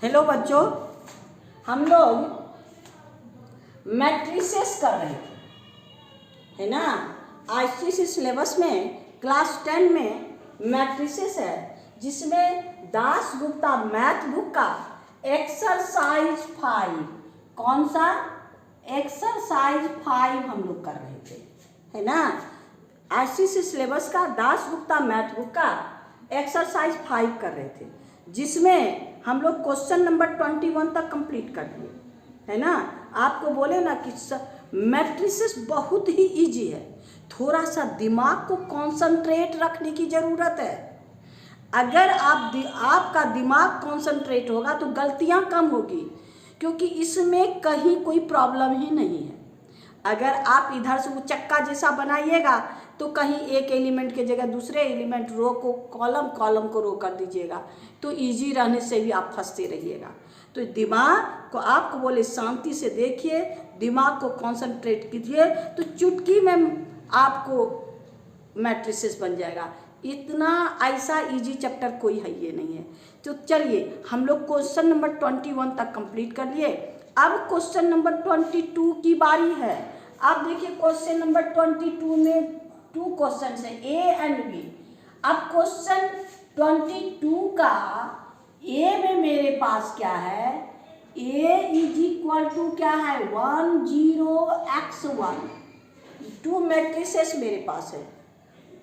Hello बच्चों, हम लोग मैट्रिसेस कर रहे थे, है ना। आईसीएसई सिलेबस में क्लास 10 में मैट्रिसेस है, जिसमें दास गुप्ता मैथ बुक का एक्सरसाइज 5, कौन सा एक्सरसाइज 5 हम लोग कर रहे थे, है ना। आईसीएसई सिलेबस का दास गुप्ता मैथ बुक का एक्सरसाइज 5 कर रहे थे, जिसमें हम लोग क्वेश्चन नंबर 21 तक कंप्लीट कर दिए, है ना। आपको बोले ना कि मैट्रिसेस बहुत ही इजी है, थोड़ा सा दिमाग को कंसंट्रेट रखने की ज़रूरत है। अगर आपका दिमाग कंसंट्रेट होगा तो गलतियां कम होगी, क्योंकि इसमें कहीं कोई प्रॉब्लम ही नहीं है। अगर आप इधर से वो चक्का जैसा बनाइएगा तो कहीं एक एलिमेंट के जगह दूसरे एलिमेंट रो को कॉलम को रो कर दीजिएगा, तो इजी रहने से भी आप फंसते रहिएगा। तो दिमाग को आपको बोले शांति से देखिए, दिमाग को कंसंट्रेट कीजिए, तो चुटकी में आपको मैट्रिसेस बन जाएगा। इतना ऐसा इजी चैप्टर कोई है ये नहीं है। तो चलिए, हम लोग क्वेश्चन नंबर 21 तक कंप्लीट कर लिए। अब क्वेश्चन नंबर 22 की बारी है। अब देखिए, क्वेश्चन नंबर 22 में 2 क्वेश्चन है, ए एंड बी। अब क्वेश्चन 22 का ए में मेरे पास क्या है, ए इज इक्वल टू क्या है 1 0 x1। 2 मैट्रिसेस मेरे पास है,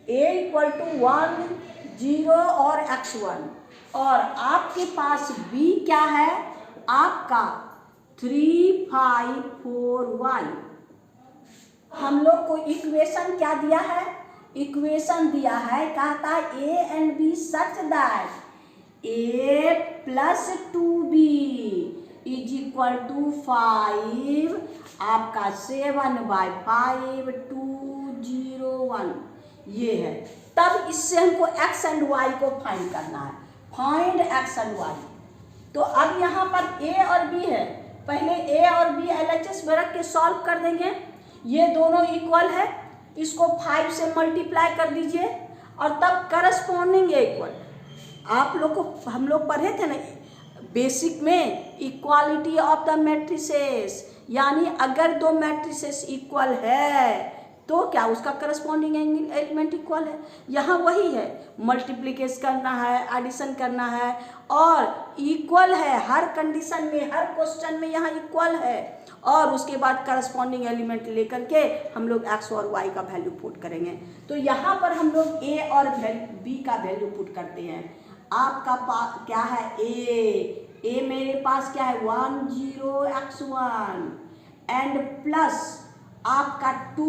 ए इक्वल टू 1 0 और x1, और आपके पास बी क्या है आपका 3 5 4 y। हम लोग को इक्वेशन क्या दिया है, इक्वेशन दिया है, कहता है a and b such that a plus 2b is equal to 5 आपका 7/5 2 0 1, ये है। तब इससे हमको x एंड y को फाइंड करना है, फाइंड x एंड y। तो अब यहाँ पर a और b है, पहले a और b LHS में रख के सॉल्व कर देंगे। ये दोनों इक्वल है, इसको 5 से मल्टीप्लाई कर दीजिए और तब करस्पॉन्डिंग इक्वल। आप लोग को हम लोग पढ़े थे ना बेसिक में, इक्वालिटी ऑफ द मैट्रिसेस, यानी अगर 2 मैट्रिसेस इक्वल है तो क्या उसका करस्पॉन्डिंग एलिमेंट इक्वल है। यहाँ वही है, मल्टीप्लिकेशन करना है, एडिशन करना है, और इक्वल है हर कंडीशन में, हर क्वेश्चन में यहाँ इक्वल है। और उसके बाद करस्पॉन्डिंग एलिमेंट लेकर के हम लोग x और y का वैल्यू पुट करेंगे। तो यहाँ पर हम लोग a और b का वैल्यू पुट करते हैं। आपका क्या है, a मेरे पास क्या है 1 0 x1 एंड प्लस आपका 2,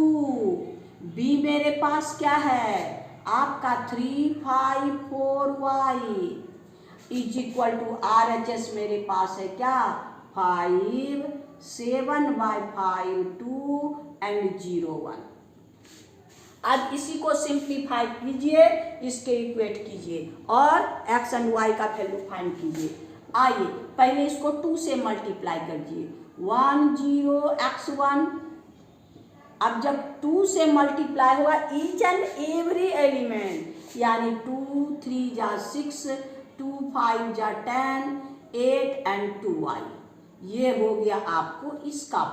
b मेरे पास क्या है आपका 3 5 4 y is equal to RHS मेरे पास है क्या 5 7/5 2 एंड 0 1। अब इसी को सिंप्लीफाई कीजिए, इसके इक्वेट कीजिए और x एंड y का वैल्यू फाइंड कीजिए। आइए पहले इसको 2 से मल्टीप्लाई करिए, 1 0 x1। अब जब 2 से मल्टीप्लाई होगा ईच एंड एवरी एलिमेंट, यानी 2 3 जा 6 2 5 जा 10 8 एंड 2y, ये हो गया आपको इसका।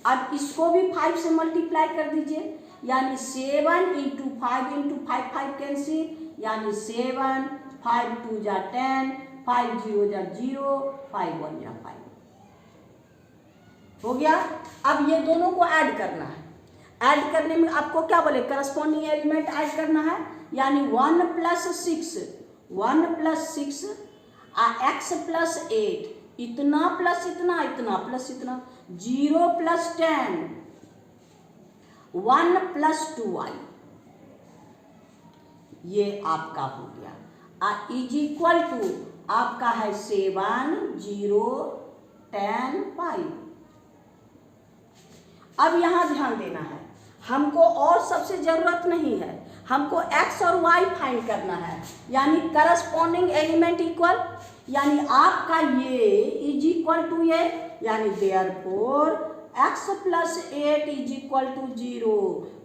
अब इसको भी 5 से मल्टीप्लाई कर दीजिए, यानी 7 इंटू 5 इंटू 5 5 कैंसिल, यानी 7 5 2 जा 10 5 0 जा 0 5 1 जा 5 हो गया। अब ये दोनों को ऐड करना है। ऐड करने में आपको क्या बोले, करस्पॉन्डिंग एलिमेंट ऐड करना है, यानी 1 + 6 1 + 6 x + 8 इतना प्लस इतना, इतना प्लस इतना, 0 + 10 1 + 2y, ये आपका हो गया। इज इक्वल टू आपका है 7 0 10 5। अब यहां ध्यान देना है, हमको और सबसे जरूरत नहीं है, हमको x और y फाइंड करना है, यानी करस्पॉन्डिंग एलिमेंट इक्वल, यानी आपका ये इज इक्वल टू ये, यानी therefore x + 8 is equal to 0,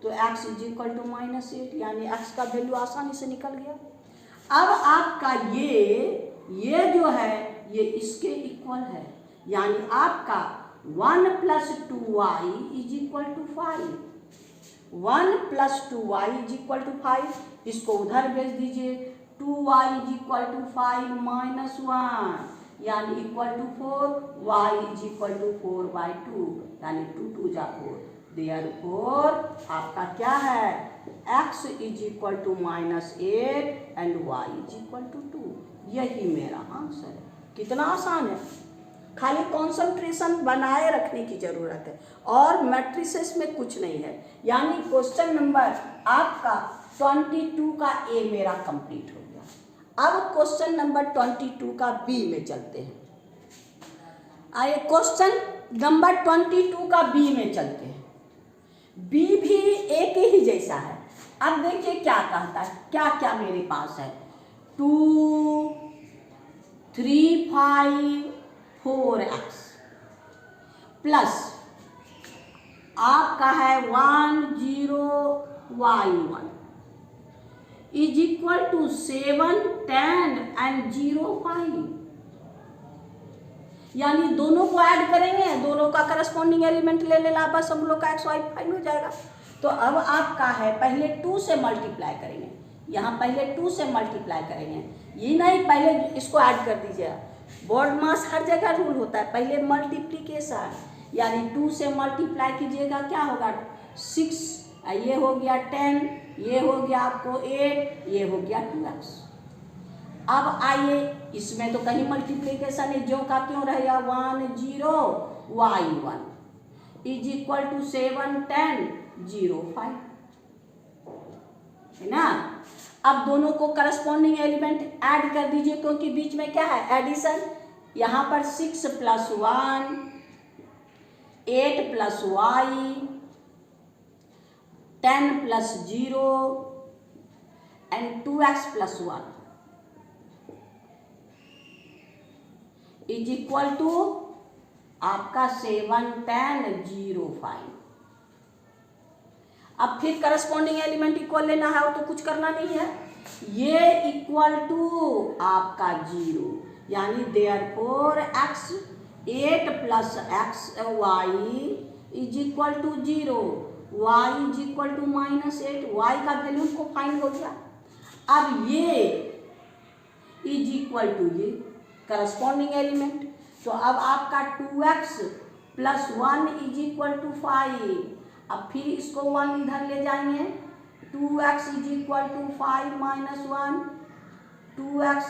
तो x इज इक्वल टू -8, यानी x का वैल्यू आसानी से निकल गया। अब आपका ये जो है ये इसके इक्वल है, यानी आपका 1 + 2y = 5। 1 + 2y = 5, इसको उधर भेज दीजिए। 2y = 5 - 1 यानी =4, y = 4/2 यानी 2 2 जा 4। देयरफॉर आपका क्या है, x = -8 एंड y = 2। यही मेरा आंसर है। कितना आसान है, खाली कॉन्सेंट्रेशन बनाए रखने की ज़रूरत है और मैट्रिसेस में कुछ नहीं है। यानी क्वेश्चन नंबर आपका 22 का ए मेरा कंप्लीट हो गया। अब क्वेश्चन नंबर 22 का बी में चलते हैं। आइए क्वेश्चन नंबर 22 का बी में चलते हैं। बी भी एक ही जैसा है। अब देखिए क्या कहता है, क्या क्या मेरे पास है। 2 3 5 4x प्लस आपका है 1 0 y1 = 7 10 एंड 0 5। यानी दोनों को ऐड करेंगे, दोनों का करस्पॉन्डिंग एलिमेंट ले लेना, बस हम लोग का एक्स वाई फाइंड हो जाएगा। तो अब आपका है पहले 2 से मल्टीप्लाई करेंगे, यहाँ पहले 2 से मल्टीप्लाई करेंगे, ये नहीं पहले इसको ऐड कर दीजिएगा। बोर्ड मास हर जगह रूल होता है, पहले मल्टीप्लिकेशन, यानी 2 से मल्टीप्लाई कीजिएगा, क्या होगा 6, ये हो गया 10, ये हो गया आपको 8, ये हो गया 2x। अब आइए इसमें तो कहीं मल्टीप्लिकेशन है, जो का त्यों रहेगा। 1 0 y1 = 7 10 0 5 है ना। अब दोनों को करस्पॉन्डिंग एलिमेंट ऐड कर दीजिए, क्योंकि बीच में क्या है एडिशन। यहाँ पर 6 + 1 8 + y 10 + 0 एंड 2x + 1 = आपका 7 10 0 5। अब फिर करस्पॉन्डिंग एलिमेंट इक्वल लेना है तो कुछ करना नहीं है, ये = आपका 0, यानी therefore x 8 + x y = 0, y = -8, y का वैल्यू को फाइंड हो गया। अब ये ये करस्पॉन्डिंग एलिमेंट, तो अब आपका 2x + 1 = 5। अब फिर इसको 1 इधर ले जाएंगे, 2x = 5 - 1, 2x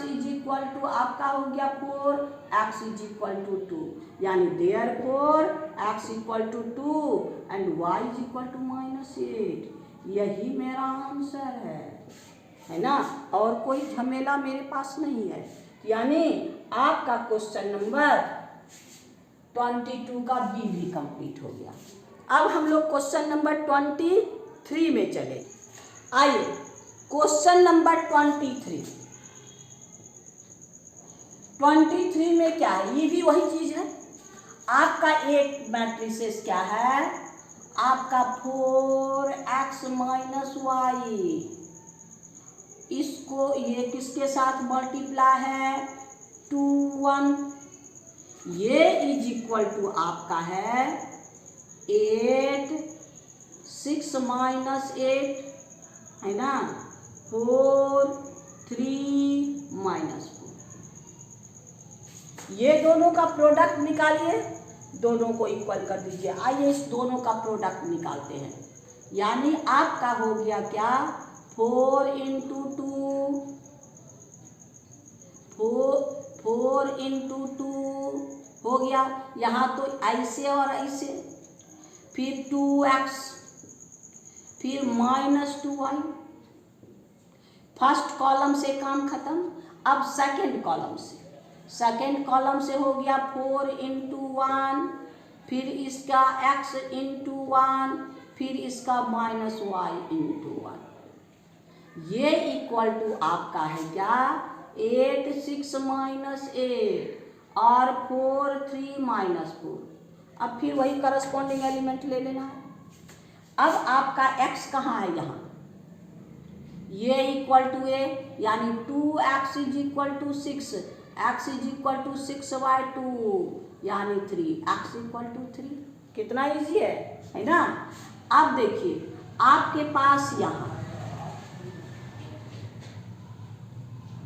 = आपका हो गया 4, x = 2, यानी देयरफॉर x = 2 एंड y = -8। यही मेरा आंसर है ना, और कोई झमेला मेरे पास नहीं है। यानी आपका क्वेश्चन नंबर 22 का बी भी कंप्लीट हो गया। अब हम लोग क्वेश्चन नंबर 23 में चले। आइए क्वेश्चन नंबर 23 में क्या है, ये भी वही चीज है। आपका एक मैट्रिसेस क्या है, आपका 4x - y, इसको ये किसके साथ मल्टीप्लाई है 2 1, ये = आपका है 8 6 - 8 है ना, 4 3 - 4। ये दोनों का प्रोडक्ट निकालिए, दोनों को इक्वल कर दीजिए। आइए इस दोनों का प्रोडक्ट निकालते हैं, यानी आपका हो गया क्या 4 × 2 4 × 2 हो गया। यहाँ तो ऐसे और ऐसे, फिर 2x, फिर -2y। फर्स्ट कॉलम से काम खत्म। अब सेकंड कॉलम से हो गया 4 × 1, फिर इसका x × 1, फिर इसका -y × 1। ये = आपका है क्या 8 6 - 8 और 4 3 - 4। अब फिर वही करस्पॉन्डिंग एलिमेंट ले लेना है। अब आपका x कहाँ है, यहाँ ये = a, यानी 2x = 6, x is equal to 6/2 यानी 3, x इक्वल टू 3। कितना ईजी है ना। अब देखिए आपके पास यहाँ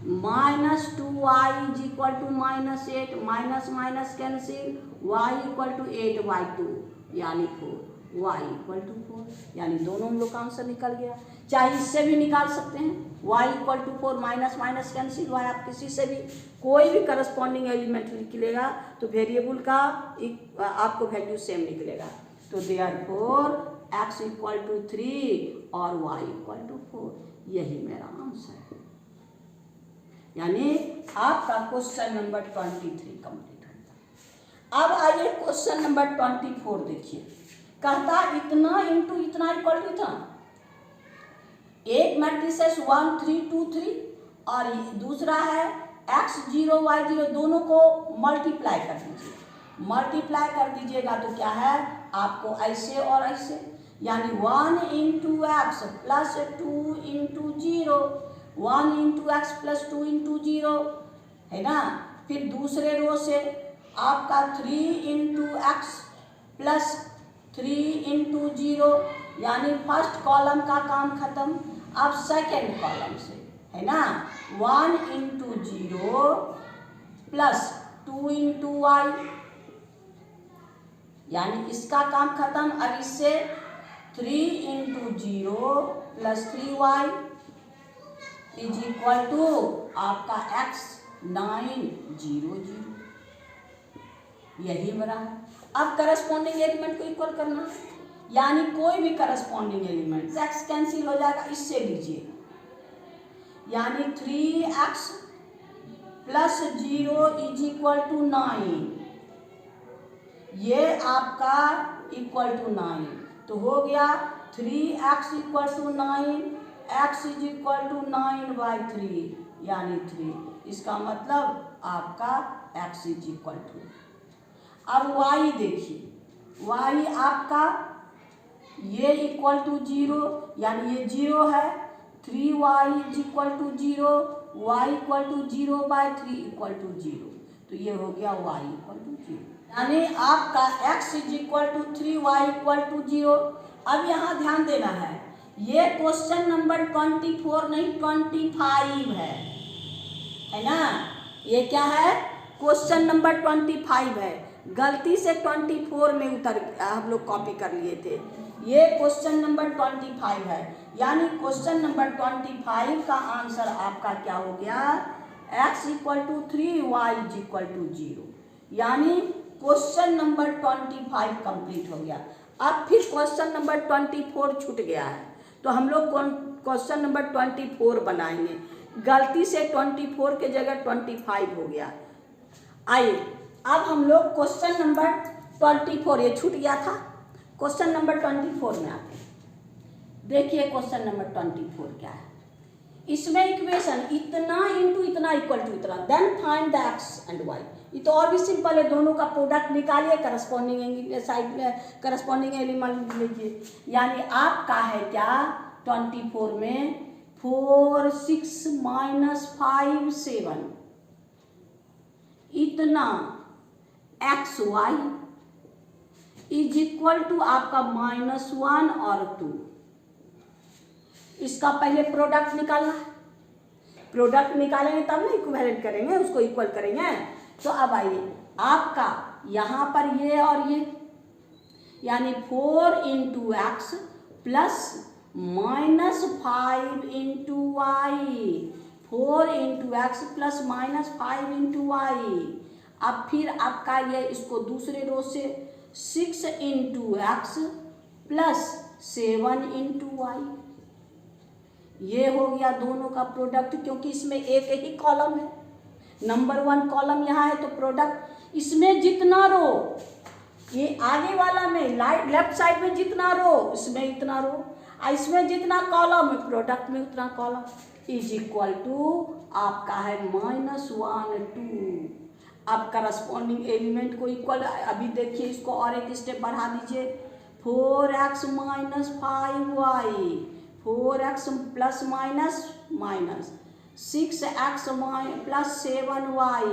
-2y is equal to -8, minus minus cancel, y equal to 8/2 यानी 4, y इक्वल टू 4 यानी दोनों हम लोग का आंसर निकल गया। चाहे इससे भी निकाल सकते हैं, y equal to 4, minus minus cancel, y आप किसी से भी कोई भी करस्पॉन्डिंग एलिमेंट निकलेगा तो वेरिएबल का आपको वैल्यू सेम निकलेगा। तो देयरफॉर x इक्वल टू 3 और y इक्वल टू 4, यही मेरा आंसर है। यानी आपका क्वेश्चन नंबर 23 कंप्लीट होता है। अब आइए क्वेश्चन नंबर 24 देखिए। कहता इतना इंटू इतना इक्वल टू इतना। एक मैट्रिसेस 1 3 2 3 और दूसरा है x0 y0, दोनों को मल्टीप्लाई कर दीजिए। मल्टीप्लाई कर दीजिएगा तो क्या है आपको ऐसे और ऐसे, यानी 1 into x plus 2 into 0, 1 into x plus 2 into 0 है ना। फिर दूसरे रो से आपका 3 इंटू एक्स प्लस 3 इंटू 0, यानी फर्स्ट कॉलम का काम खत्म। अब सेकेंड कॉलम से है ना 1 इंटू 0 प्लस 2 इंटू वाई, यानी इसका काम खत्म। अब इससे 3 into 0 plus 3y is equal to आपका x 9 0 0, यही मेरा है। अब करस्पॉन्डिंग एलिमेंट को इक्वल करना, यानी कोई भी करस्पॉन्डिंग एलिमेंट x कैंसिल हो जाएगा, इससे लीजिए, यानी 3x plus 0 is equal to 9, ये आपका इक्वल टू 9 तो हो गया 3x equal to 9, x is equal to 9/3 यानी 3। इसका मतलब आपका x इज इक्वल टू। अब y देखिए, y आपका ये इक्वल टू 0, यानी ये 0 है, 3y is equal to 0, y equal to 0/3 equal to 0, तो ये हो गया y इक्वल टू 0, यानी आपका x is equal to 3, y equal to 0। अब यहाँ ध्यान देना है, ये क्वेश्चन नंबर 24 नहीं 25 है ना। ये क्या है, क्वेश्चन नंबर 25 है, गलती से 24 में हम लोग कॉपी कर लिए थे। ये क्वेश्चन नंबर 25 है, यानी क्वेश्चन नंबर 25 का आंसर आपका क्या हो गया, x equal to 3, y is equal to 0, यानी क्वेश्चन नंबर 25 कंप्लीट हो गया। अब फिर क्वेश्चन नंबर 24 छूट गया है, तो हम लोग क्वेश्चन नंबर 24 बनाएंगे। गलती से 24 के जगह 25 हो गया। आइए अब हम लोग क्वेश्चन नंबर 24, ये छूट गया था, क्वेश्चन नंबर 24 में आते हैं। देखिए क्वेश्चन नंबर 24 क्या है। इसमें इक्वेशन इतना इंटू इतना इक्वल टू इतना, then find the x and y. ये तो और भी सिंपल है, दोनों का प्रोडक्ट निकालिए, करस्पॉन्डिंग साइड में करस्पॉन्डिंग एलिमेंट लीजिए, यानी आपका है क्या 24 में 4 6 माइनस 5 7 इतना x y is equal to आपका -1 और 2। इसका पहले प्रोडक्ट निकालना है, प्रोडक्ट निकालेंगे तब ना इक्विवेलेंट करेंगे, उसको इक्वल करेंगे। तो अब आइए आपका यहाँ पर ये और ये, यानी 4 into x plus -5 into y, 4 into x plus -5 into y. अब फिर आपका ये इसको दूसरे रो से 6 into x plus 7 into y, ये हो गया दोनों का प्रोडक्ट, क्योंकि इसमें एक ही कॉलम है, नंबर 1 कॉलम यहाँ है, तो प्रोडक्ट इसमें जितना रो, ये आगे वाला में लेफ्ट साइड में जितना रो इसमें इतना रो, इसमें जितना कॉलम है प्रोडक्ट में उतना कॉलम, इज इक्वल टू आपका है -1 2। अब करस्पॉन्डिंग एलिमेंट को इक्वल, अभी देखिए इसको और एक स्टेप बढ़ा दीजिए, 4x - 5y, 4x plus minus 6x plus 7y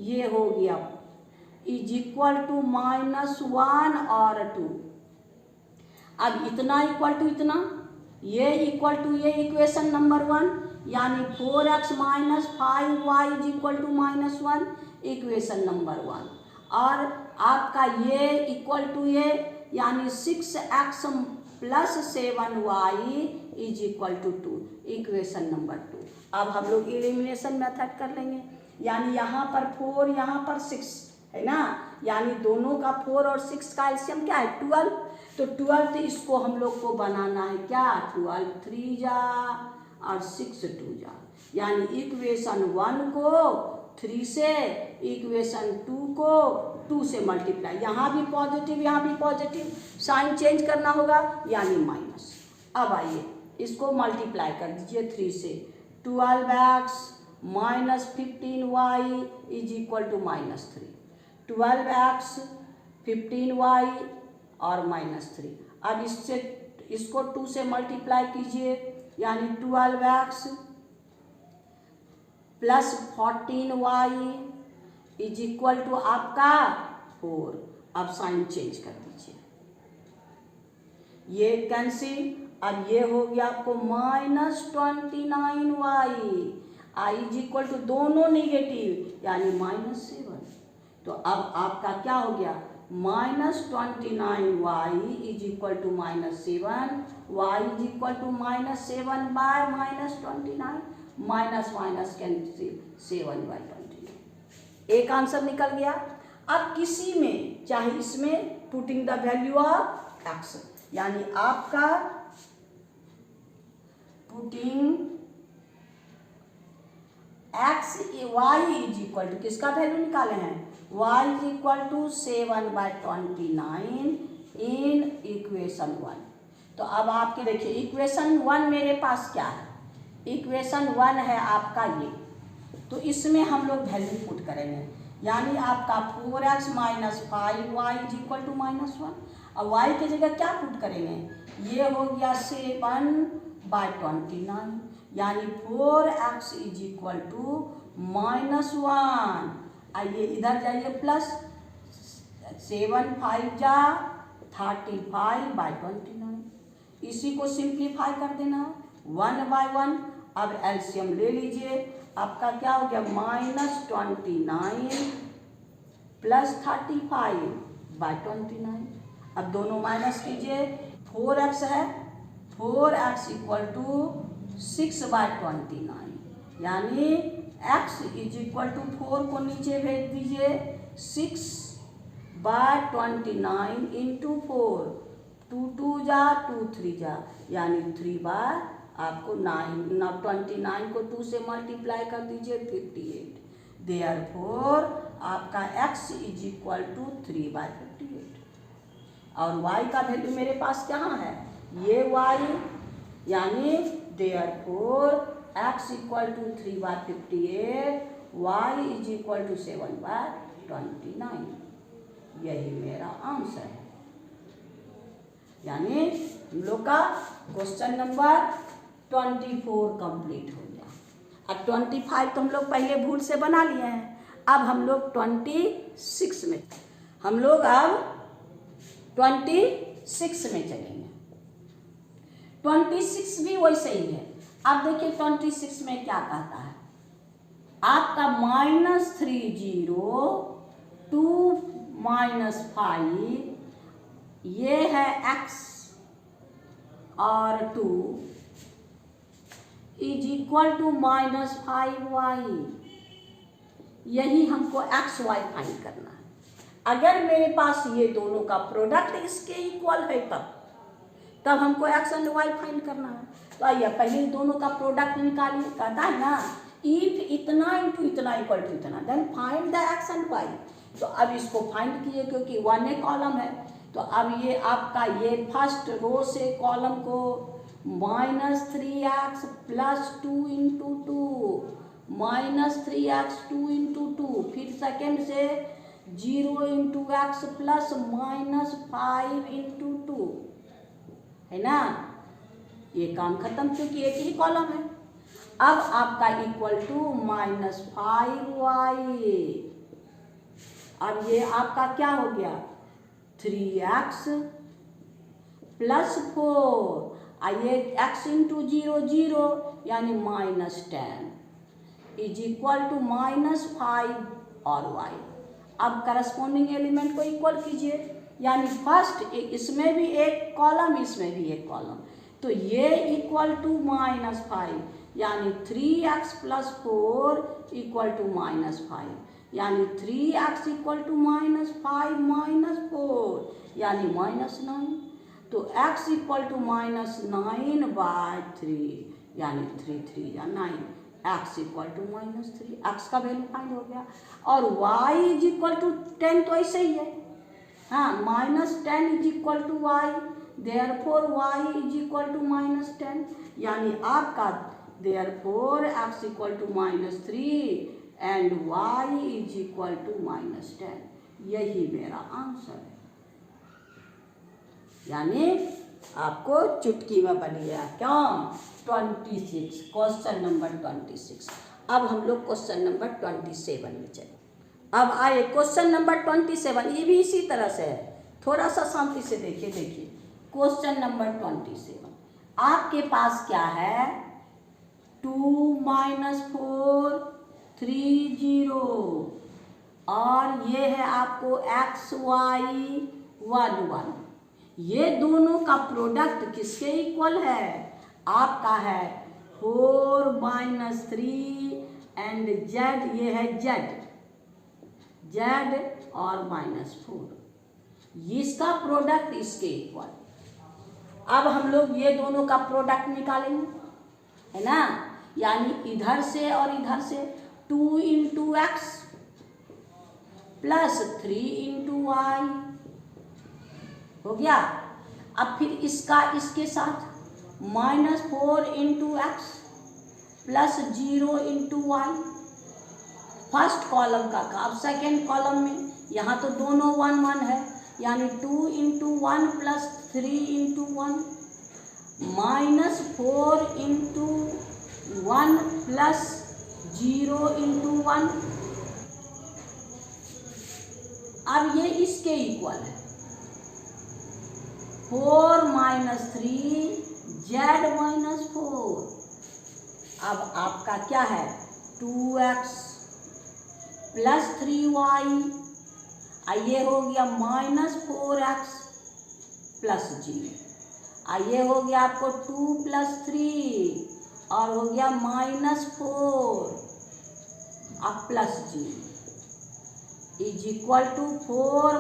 ये हो गया इज इक्वल टू -1 और 2। अब इतना इक्वल टू इतना, ये इक्वल टू ये इक्वेशन नंबर 1, यानी 4x minus 5y is equal to -1 equation number 1। और आपका ये इक्वल टू ये यानी 6x plus 7y is equal to 2 equation number 2। अब हम लोग एलिमिनेशन मेथड कर लेंगे, यानी यहाँ पर 4 यहाँ पर 6 है ना, यानी दोनों का 4 और 6 का एलसीएम क्या है 12। तो 12 तो इसको हम लोग को बनाना है क्या 12 3 जा और 6 2 जा, यानी इक्वेशन 1 को 3 से, इक्वेशन 2 को 2 से मल्टीप्लाई, यहाँ भी पॉजिटिव यहाँ भी पॉजिटिव, साइन चेंज करना होगा यानी माइनस। अब आइए इसको मल्टीप्लाई कर दीजिए 3 से, 12x minus 15y is equal to -3, 12x 15y और -3। अब इससे इसको 2 से मल्टीप्लाई कीजिए, यानी 12x plus 14y is equal to आपका 4। अब साइन चेंज कर दीजिए, ये कैंसिल, अब ये हो गया आपको -29y I is equal to दोनों निगेटिव यानी -7। तो अब आपका क्या हो गया -29y is equal to -7, y is equal to -7 by -29, minus minus cancel 7/29, एक आंसर निकल गया। अब किसी में चाहे इसमें putting the value of x, यानी आपका putting x y is equal to किसका वैल्यू निकाले हैं y is equal to 7/29 in equation 1। तो अब आपके देखिए इक्वेशन 1 मेरे पास क्या है, इक्वेशन 1 है आपका ये, तो इसमें हम लोग वैल्यू पुट करेंगे, यानी आपका 4x minus 5y is equal to -1। अब y की जगह क्या पुट करेंगे, ये हो गया 7/29, यानी 4x इज इक्वल टू -1। आइए इधर जाइए प्लस 7 5 जा 35/29, इसी को सिंप्लीफाई कर देना 1/1। अब एलसीएम ले लीजिए, आपका क्या हो गया -29 प्लस 35/29। अब दोनों माइनस कीजिए, 4x है, 4x इक्वल टू 6/29, यानी x इज इक्वल टू 4 को नीचे भेज दीजिए 6/29 इंटू 4, 2 2 जा 2 3 जा, यानी 3 बार आपको 29 को 2 से मल्टीप्लाई कर दीजिए 58। देयरफॉर आपका x इज इक्वल टू 3/58। और y का वैल्यू मेरे पास कहाँ है, ये y, यानी therefore x equal to 3/58, y is equal to 7/29। यही मेरा आंसर है, यानी हम लोग का क्वेश्चन नंबर 24 कंप्लीट हो गया। अब 25 तो हम लोग पहले भूल से बना लिए हैं, अब हम लोग 26 में, हम लोग अब 26 में चलेंगे। 26 भी वैसे ही है। अब देखिए 26 में क्या कहता है, आपका -30 2 -5 ये है x और 2 इज इक्वल टू -5y, यही हमको x y फाइंड करना है। अगर मेरे पास ये दोनों का प्रोडक्ट इसके इक्वल है तब हमको x एंड y फाइंड करना है। तो आइए पहले दोनों का प्रोडक्ट निकालिए, कहता है ना इफ इतना इंटू इतना इक्वल टू इतना then find the x and y। तो अब इसको फाइंड कीजिए, क्योंकि 1 कॉलम है, तो अब ये आपका ये फर्स्ट रो से कॉलम को -3x plus 2 into 2, -3x 2 into 2, फिर सेकेंड से 0 इंटू x प्लस -5 इंटू 2, है ना, ये काम खत्म, क्योंकि एक ही कॉलम है। अब आपका इक्वल टू -5y। अब ये आपका क्या हो गया, 3x + 4, आइए x इंटू 0 0 यानी -10 इज इक्वल टू -5 और y। अब करस्पॉन्डिंग एलिमेंट को इक्वल कीजिए, यानी फर्स्ट इसमें भी एक कॉलम, इसमें भी एक कॉलम, तो ये इक्वल टू -5 यानी 3x + 4 इक्वल टू -5, यानी 3x इक्वल टू -5 - 4 यानी -9, तो x इक्वल टू -9/3 यानी 3 3 या 9, x इक्वल टू -3, x का वैल्यू फाइंड हो गया। और y इज इक्वल टू 10 तो ऐसे ही है, हाँ, -10 is equal to y, therefore y is equal to -10, यानी आपका therefore x equal to -3 and y is equal to -10, यही मेरा आंसर है। यानी आपको चुटकी में बन गया क्यों, 26, क्वेश्चन नंबर 26। अब हम लोग क्वेश्चन नंबर 27 में चले। अब आए क्वेश्चन नंबर 27, ये भी इसी तरह से है, थोड़ा सा शांति से देखिए क्वेश्चन नंबर 27। आपके पास क्या है, 2 - 4 3 0, और ये है आपको x y 1 1। ये दोनों का प्रोडक्ट किसके इक्वल है, आपका है 4 - 3 एंड z, ये है z और -4, इसका प्रोडक्ट इसके इक्वल। अब हम लोग ये दोनों का प्रोडक्ट निकालेंगे, है ना, यानी इधर से और इधर से 2 × x + 3 × y हो गया। अब फिर इसका इसके साथ -4 × x + 0 × y, फर्स्ट कॉलम का। अब सेकेंड कॉलम में यहाँ तो दोनों 1 1 है, यानी 2 × 1 + 3 × 1 -4 × 1 + 0 × 1। अब ये इसके इक्वल है, 4 - 3 z -4। अब आपका क्या है, 2x + 3y, ये हो गया -4x + 0, ये हो गया आपको 2 + 3 और हो गया -4 अब +0 इज इक्वल टू 4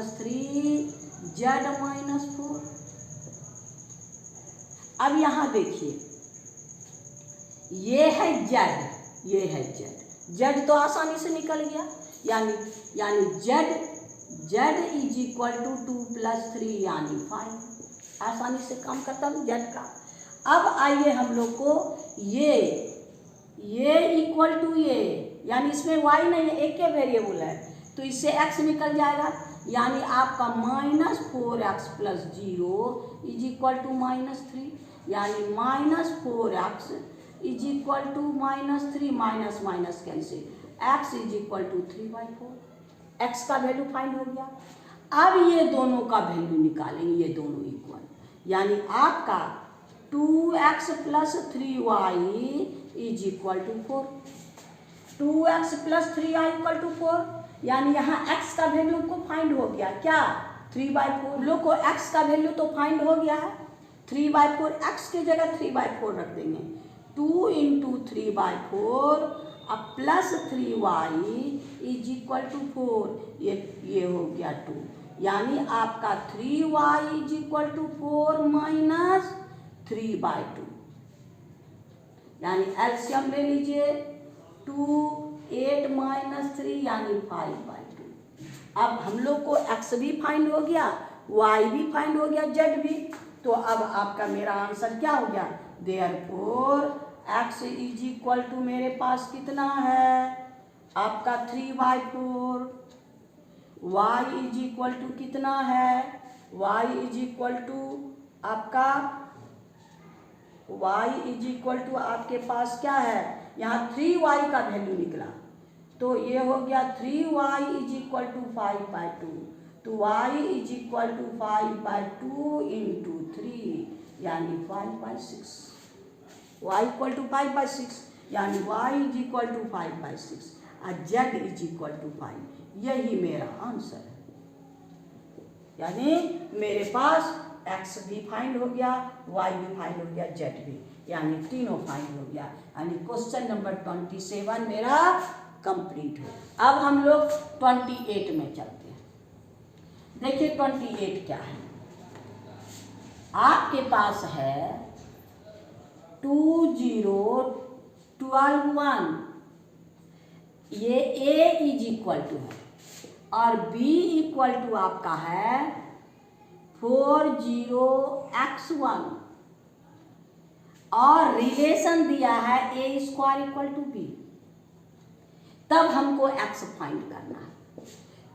- 3 z -4। अब यहाँ देखिए, ये है z, ये है z तो आसानी से निकल गया, यानी z इज इक्वल टू 2 + 3 यानी 5, आसानी से काम करता हूँ z का। अब आइए हम लोग को ये इक्वल टू ये, यानी इसमें y नहीं है, एक के वेरिएबल है, तो इससे x निकल जाएगा, यानी आपका -4x + 0 इज इक्वल टू -3, यानी -4x is equal to -3, minus cancel, x is equal to 3/4, x का वैल्यू फाइंड हो गया। अब ये दोनों का वैल्यू निकालेंगे, ये दोनों इक्वल, यानी आपका 2x + 3y is equal to 4, 2x + 3y equal to 4, यानी यहाँ x का वैल्यू को फाइंड हो गया, क्या 3/4। लोग को x का वैल्यू तो फाइंड हो गया है 3/4, x की जगह 3/4 रख देंगे, 2 × 3/4 अब +3y इज इक्वल टू 4, ये हो गया 2, यानी आपका 3y इज इक्वल टू 4 - 3/2, यानी एलसीएम ले लीजिए, 2 8 - 3 यानी 5/2। अब हम लोग को x भी फाइंड हो गया, y भी फाइंड हो गया, z भी, तो अब आपका मेरा आंसर क्या हो गया, therefore x is equal to मेरे पास कितना है आपका 3/4, y इज इक्वल टू कितना है, y इज इक्वल टू आपका y इज इक्वल टू आपके पास क्या है, यहाँ 3y का वैल्यू निकला, तो ये हो गया 3y इज इक्वल टू 5/2, तो y is equal to 5/2 into 3 यानी 5/6, y इक्वल टू 5/6 यानी y इज इक्वल टू 5/6 और z इज इक्वल टू 5। यही मेरा आंसर है। यानी मेरे पास x भी फाइंड हो गया, y भी फाइंड हो गया, z भी, यानी तीनों फाइंड हो गया। यानी क्वेश्चन नंबर 27 मेरा कंप्लीट हो। अब हम लोग 28 में चलते हैं। देखिए 28 क्या है। आपके पास है 2 0 12 1, ये a इज इक्वल टू है और b इक्वल टू आपका है 4 0 x1 और रिलेशन दिया है a square equal to b। तब हमको x फाइंड करना है,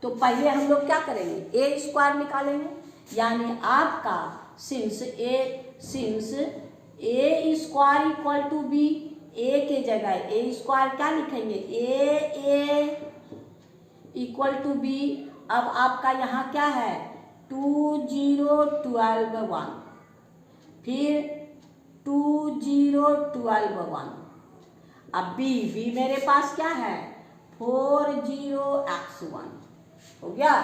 तो पहले हम लोग क्या करेंगे, a स्क्वायर निकालेंगे। यानी आपका since a square equal to b, a के जगह a स्क्वायर क्या लिखेंगे, a इक्वल टू b। अब आपका यहाँ क्या है 2 0 12 1, फिर 2 0 12 1, अब b मेरे पास क्या है 4 0 x1 हो गया,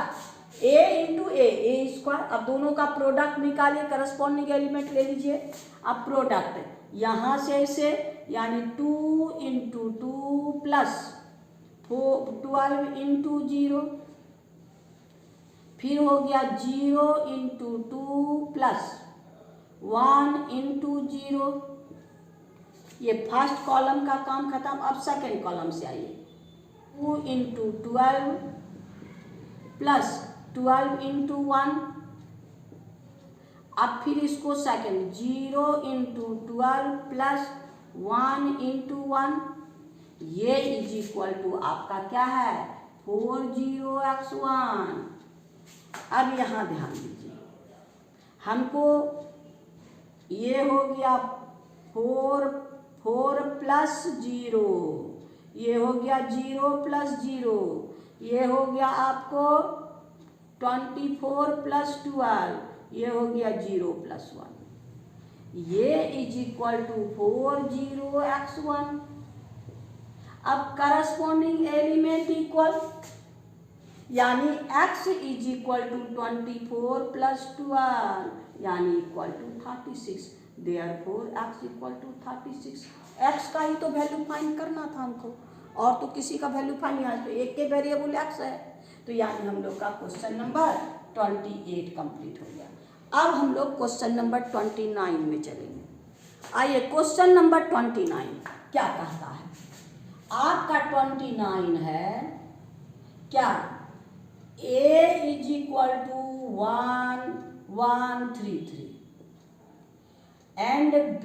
a इंटू a स्क्वायर। अब दोनों का प्रोडक्ट निकालिए, करस्पॉन्डिंग एलिमेंट ले लीजिए। अब प्रोडक्ट यहाँ से ऐसे, यानी 2 इंटू 2 प्लस 12 इंटू 0, फिर हो गया 0 इंटू 2 प्लस 1 इंटू 0। ये फर्स्ट कॉलम का काम खत्म। अब सेकेंड कॉलम से आइए, 2 इंटू 12 प्लस 12 इंटू 1। अब फिर इसको सेकेंड 0 इंटू 12 प्लस 1 इंटू 1, ये इज इक्वल टू आपका क्या है 4 0 x1। अब यहाँ ध्यान दीजिए, हमको ये हो गया 4 प्लस 0, ये हो गया 0 प्लस 0, ये हो गया आपको 24 प्लस 12, ये हो गया 0 प्लस 1, ये इज इक्वल टू 4 0 x1। अब करस्पॉन्डिंग एलिमेंट इक्वल, यानी x is equal to 24 plus 12 यानी equal to 36। Therefore x equal to 36। x का ही तो वैल्यू फाइंड करना था हमको, और तो किसी का वैल्यू फाइंड नहीं, तो एक के वेरिएबल x है। तो यानी हम लोग का क्वेश्चन नंबर 28 कंप्लीट हो गया। अब हम लोग क्वेश्चन नंबर 29 में चलेंगे। आइए क्वेश्चन नंबर 29 क्या कहता है। आपका 29 है क्या, a is equal to 1 1 3 3 and b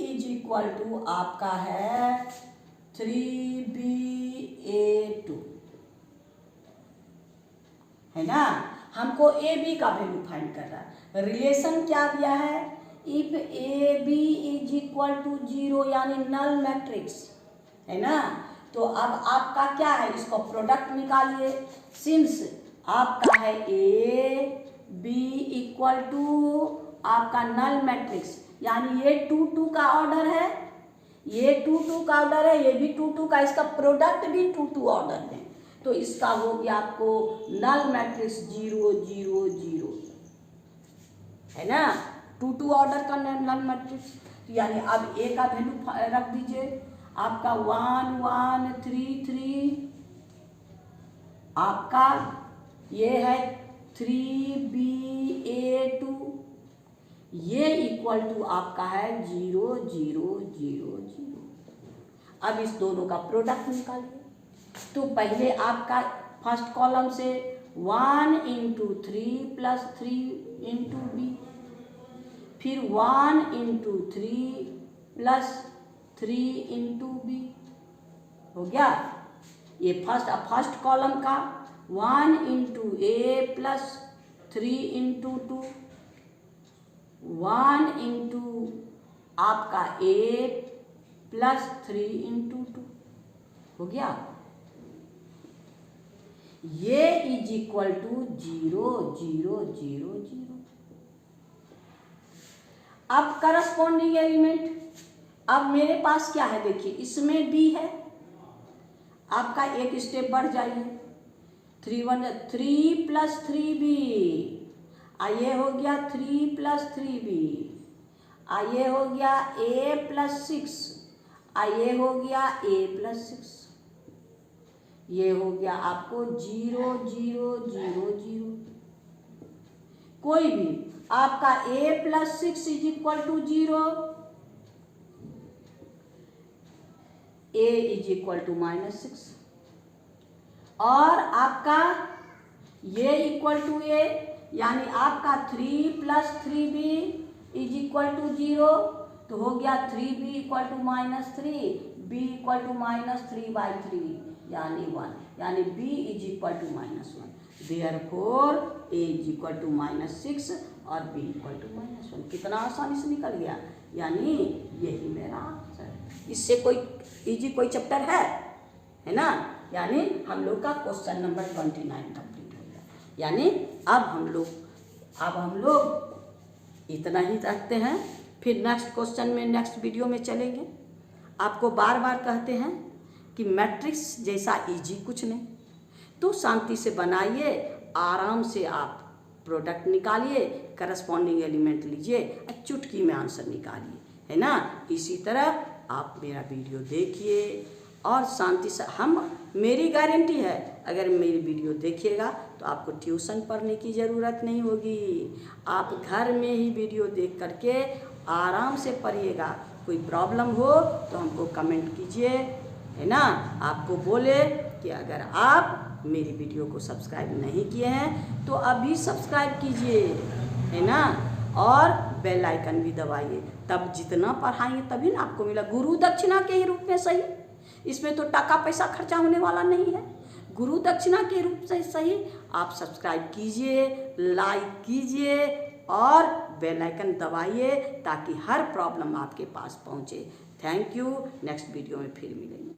is equal to आपका है 3b a 2, है ना। हमको ए बी का वैल्यू फाइंड कर रहा है। रिलेशन क्या दिया है, if a b is equal to 0 यानी नल मैट्रिक्स, है ना। तो अब आपका क्या है, इसको प्रोडक्ट निकालिए। सिंस आपका है ए बी इक्वल टू आपका नल मैट्रिक्स, यानी ये 2 2 का ऑर्डर है, ये 2 2 का ऑर्डर है, ये भी 2 2 का, इसका प्रोडक्ट भी 2 2 ऑर्डर है। तो इसका हो गया आपको नल मैट्रिक्स 0 0 0, है ना। 2 2 ऑर्डर का नल मैट्रिक्स, यानी अब ए का वैल्यू रख दीजिए आपका 1 1 3 3, आपका ये है 3b a 2, ये इक्वल टू आपका है 0 0 0 0। अब इस दोनों का प्रोडक्ट निकालिए। तो पहले आपका फर्स्ट कॉलम से 1 इंटू 3 प्लस 3 इंटू बी, फिर 1 इंटू 3 प्लस 3 इंटू बी, हो गया। ये फर्स्ट कॉलम का 1 इंटू ए प्लस 3 इंटू 2, 1 इंटू आपका a प्लस 3 इंटू 2 हो गया। ये इज इक्वल टू 0 0 0 0। अब करस्पॉन्डिंग एलिमेंट, अब मेरे पास क्या है देखिए, इसमें b है, आपका एक स्टेप बढ़ जाइए, 3 प्लस 3b, ये हो गया 3 प्लस 3b, ये हो गया a प्लस 6, ये हो गया a प्लस 6, ये हो गया आपको 0 0 0 0। कोई भी आपका a plus 6 is equal to 0, a is equal to -6, और आपका ये इक्वल टू a, यानी आपका 3 plus 3b is equal to 0, तो हो गया 3b equal to -3, b equal to -3/3 यानी 1, यानी b is equal to -1। Therefore a is equal to -6 और b इक्वल टू -1। कितना आसानी से निकल गया, यानी यही मेरा आंसर। इससे कोई इजी कोई चैप्टर है ना, यानी हम लोग का क्वेश्चन नंबर 29 कंप्लीट हो गया। यानी अब हम लोग इतना ही रखते हैं, फिर नेक्स्ट क्वेश्चन में नेक्स्ट वीडियो में चलेंगे। आपको बार बार कहते हैं कि मैट्रिक्स जैसा इजी कुछ नहीं, तो शांति से बनाइए, आराम से आप प्रोडक्ट निकालिए, करस्पॉन्डिंग एलिमेंट लीजिए, चुटकी में आंसर निकालिए, है ना। इसी तरह आप मेरा वीडियो देखिए और शांति से, मेरी गारंटी है अगर मेरी वीडियो देखिएगा तो आपको ट्यूशन पढ़ने की ज़रूरत नहीं होगी। आप घर में ही वीडियो देख करके आराम से पढ़िएगा। कोई प्रॉब्लम हो तो हमको कमेंट कीजिए, है ना। आपको बोले कि अगर आप मेरी वीडियो को सब्सक्राइब नहीं किए हैं तो अभी सब्सक्राइब कीजिए, है ना, और बेल आइकन भी दबाइए, तब जितना पढ़ाएंगे तभी ना आपको मिला। गुरु दक्षिणा के ही रूप में सही, इसमें तो टका पैसा खर्चा होने वाला नहीं है। गुरु दक्षिणा के रूप से सही आप सब्सक्राइब कीजिए, लाइक कीजिए और बेल आइकन दबाइए ताकि हर प्रॉब्लम आपके पास पहुंचे। Thank you. नेक्स्ट वीडियो में फिर मिलेंगे।